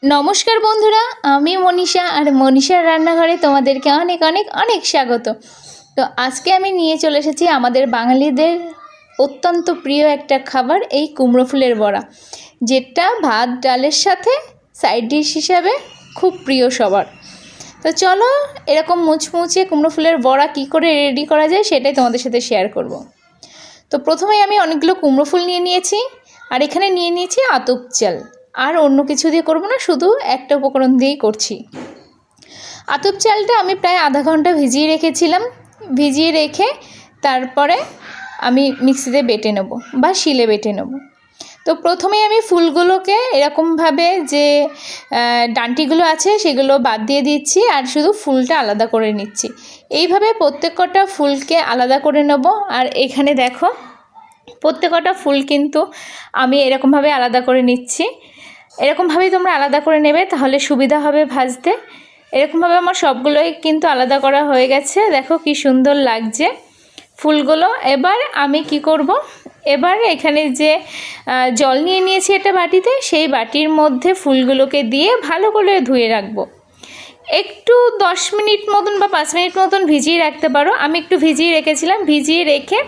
নমস্কার বন্ধুরা, আমি মনীষা আর মনীষার রান্নাঘরে তোমাদেরকে অনেক অনেক অনেক স্বাগত। তো আজকে আমি নিয়ে চলে এসেছি আমাদের বাঙালিদের অত্যন্ত প্রিয় একটা খাবার, এই কুমড়ো ফুলের বড়া, যেটা ভাত ডালের সাথে সাইড ডিশ হিসাবে খুব প্রিয় সবার। তো চলো এরকম মুচমুচে কুমড়ো ফুলের বড়া কী করে রেডি করা যায় সেটাই তোমাদের সাথে শেয়ার করব। তো প্রথমেই আমি অনেকগুলো কুমড়ো ফুল নিয়ে নিয়েছি, আর এখানে নিয়ে নিয়েছি আতপ চাল। আর অন্য কিছু দিয়ে করব না, শুধু একটা উপকরণ দিয়েই করছি। আতপ চালটা আমি প্রায় আধা ঘন্টা ভিজিয়ে রেখেছিলাম। ভিজিয়ে রেখে তারপরে আমি মিক্সিতে বেটে নেব বা শিলে বেটে নেব। তো প্রথমেই আমি ফুলগুলোকে এরকমভাবে যে ডাঁটিগুলো আছে সেগুলো বাদ দিয়ে দিচ্ছি, আর শুধু ফুলটা আলাদা করে নিচ্ছি। এইভাবে প্রত্যেকটা ফুলকে আলাদা করে নেব। আর এখানে দেখো প্রত্যেকটা ফুল কিন্তু আমি এরকমভাবে আলাদা করে নিচ্ছি। এরকমভাবেই তোমরা আলাদা করে নেবে, তাহলে সুবিধা হবে ভাজতে। এরকমভাবে আমার সবগুলোই কিন্তু আলাদা করা হয়ে গেছে। দেখো কি সুন্দর লাগছে ফুলগুলো। এবার আমি কি করব, এবার এখানে যে জল নিয়ে নিয়েছি একটা বাটিতে, সেই বাটির মধ্যে ফুলগুলোকে দিয়ে ভালো করে ধুয়ে রাখবো। একটু 10 মিনিট মতন বা 5 মিনিট মতন ভিজিয়ে রাখতে পারো। আমি একটু ভিজিয়ে রেখেছিলাম। ভিজিয়ে রেখে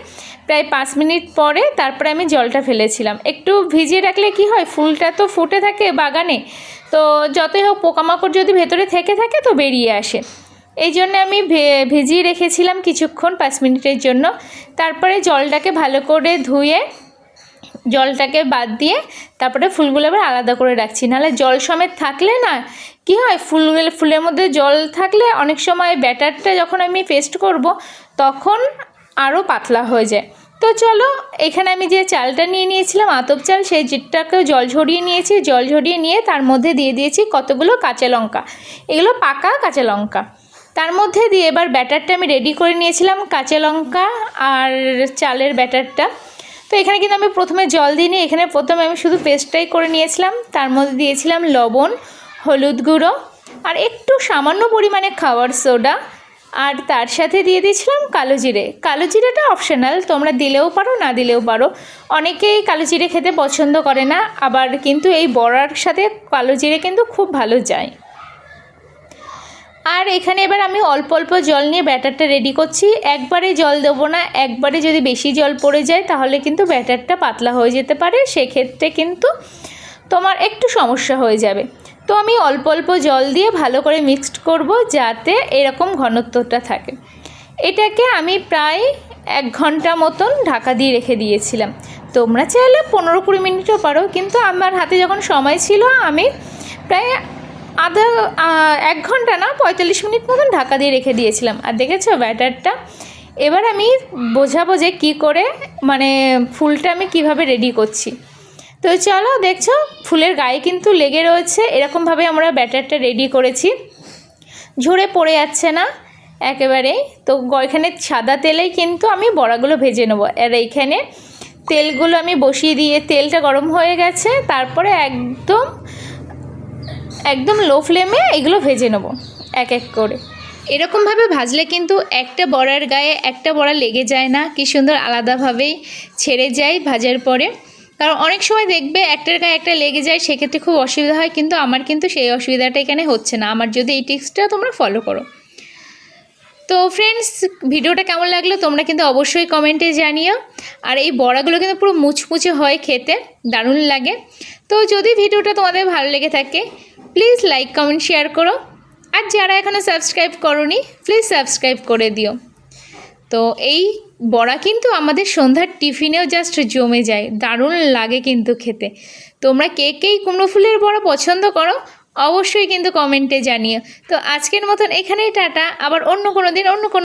প্রায় 5 মিনিট পরে তারপরে আমি জলটা ফেলেছিলাম। একটু ভিজিয়ে রাখলে কি হয়, ফুলটা তো ফুটে থাকে বাগানে, তো যতই হোক পোকামাকড় যদি ভেতরে থেকে থাকে তো বেরিয়ে আসে। এই জন্য আমি ভিজিয়ে রেখেছিলাম কিছুক্ষণ, 5 মিনিটের জন্য। তারপরে জলটাকে ভালো করে ধুয়ে জলটাকে বাদ দিয়ে তারপরে ফুলগুলো এবার আলাদা করে রাখছি। নাহলে জল সমেত থাকলে না কি হয়, ফুলের মধ্যে জল থাকলে অনেক সময় ব্যাটারটা যখন আমি পেস্ট করব তখন আরও পাতলা হয়ে যায়। তো চলো, এখানে আমি যে চালটা নিয়ে নিয়েছিলাম আতপ চাল, সেই জিটটাকেও জল ঝরিয়ে নিয়েছি। জল ঝরিয়ে নিয়ে তার মধ্যে দিয়ে দিয়েছি কতগুলো কাঁচা লঙ্কা, এগুলো পাকা কাঁচা লঙ্কা। তার মধ্যে দিয়ে এবার ব্যাটারটা আমি রেডি করে নিয়েছিলাম, কাঁচা লঙ্কা আর চালের ব্যাটারটা। তো এখানে কিন্তু আমি প্রথমে জল দিইনি, এখানে প্রথমে আমি শুধু পেস্টটাই করে নিয়েছিলাম। তার মধ্যে দিয়েছিলাম লবণ, হলুদ গুঁড়ো আর একটু সামান্য পরিমাণে খাবার সোডা, আর তার সাথে দিয়ে দিয়েছিলাম কালো জিরে। কালো জিরেটা অপশনাল, তোমরা দিলেও পারো না দিলেও পারো। অনেকেই কালো জিরে খেতে পছন্দ করে না, আবার কিন্তু এই বড়ার সাথে কালো জিরে কিন্তু খুব ভালো যায়। আর এখানে এবার আমি অল্প অল্প জল নিয়ে ব্যাটারটা রেডি করছি। একবারে জল দেবো না, একবারে যদি বেশি জল পড়ে যায় তাহলে কিন্তু ব্যাটারটা পাতলা হয়ে যেতে পারে, সেক্ষেত্রে কিন্তু তোমার একটু সমস্যা হয়ে যাবে। তো আমি অল্প অল্প জল দিয়ে ভালো করে মিক্সড করব, যাতে এরকম ঘনত্বটা থাকে। এটাকে আমি প্রায় 1 ঘন্টা মতন ঢাকা দিয়ে রেখে দিয়েছিলাম। তোমরা চাইলে 15-20 মিনিটও পারো, কিন্তু আমার হাতে যখন সময় ছিল আমি প্রায় 1 ঘন্টা না 45 মিনিট মতন ঢাকা দিয়ে রেখে দিয়েছিলাম। আর দেখেছো ব্যাটারটা, এবার আমি বোঝাবো যে কী করে মানে ফুলটা আমি কিভাবে রেডি করছি। তো চলো, দেখছো ফুলের গায়ে কিন্তু লেগে রয়েছে। এরকমভাবে আমরা ব্যাটারটা রেডি করেছি, ঝরে পড়ে যাচ্ছে না একেবারেই। তো এখানে সাদা তেলেই কিন্তু আমি বড়াগুলো ভেজে নেবো। আর এইখানে তেলগুলো আমি বসিয়ে দিয়ে, তেলটা গরম হয়ে গেছে, তারপরে একদম লো ফ্লেমে এগুলো ভেজে নেব এক এক করে। এরকমভাবে ভাজলে কিন্তু একটা বড়ার গায়ে একটা বড়া লেগে যায় না, কি সুন্দর আলাদাভাবেই ছেড়ে যায় ভাজার পরে। কারণ অনেক সময় দেখবে একটার গায়ে একটা লেগে যায়, সেক্ষেত্রে খুব অসুবিধা হয়, কিন্তু আমার কিন্তু সেই অসুবিধাটা এখানে হচ্ছে না, আমার যদি এই টিপসটা তোমরা ফলো করো। তো ফ্রেন্ডস, ভিডিওটা কেমন লাগলো তোমরা কিন্তু অবশ্যই কমেন্টে জানিও। আর এই বড়াগুলো কিন্তু পুরো মুচমুচে হয়, খেতে দারুণ লাগে। তো যদি ভিডিওটা তোমাদের ভালো লেগে থাকে প্লিজ লাইক কমেন্ট শেয়ার করো। আর যারা এখনও সাবস্ক্রাইব করোনি প্লিজ সাবস্ক্রাইব করে দিও। তো এই বড়া কিন্তু আমাদের সন্ধ্যার টিফিনেও জাস্ট জমে যায়, দারুণ লাগে কিন্তু খেতে। তোমরা কে এই কুমড়ো ফুলের বড়া পছন্দ করো অবশ্যই কিন্তু কমেন্টে জানিও। তো আজকের মতন এখানেই টাটা, আবার অন্য কোনো দিন অন্য কোনো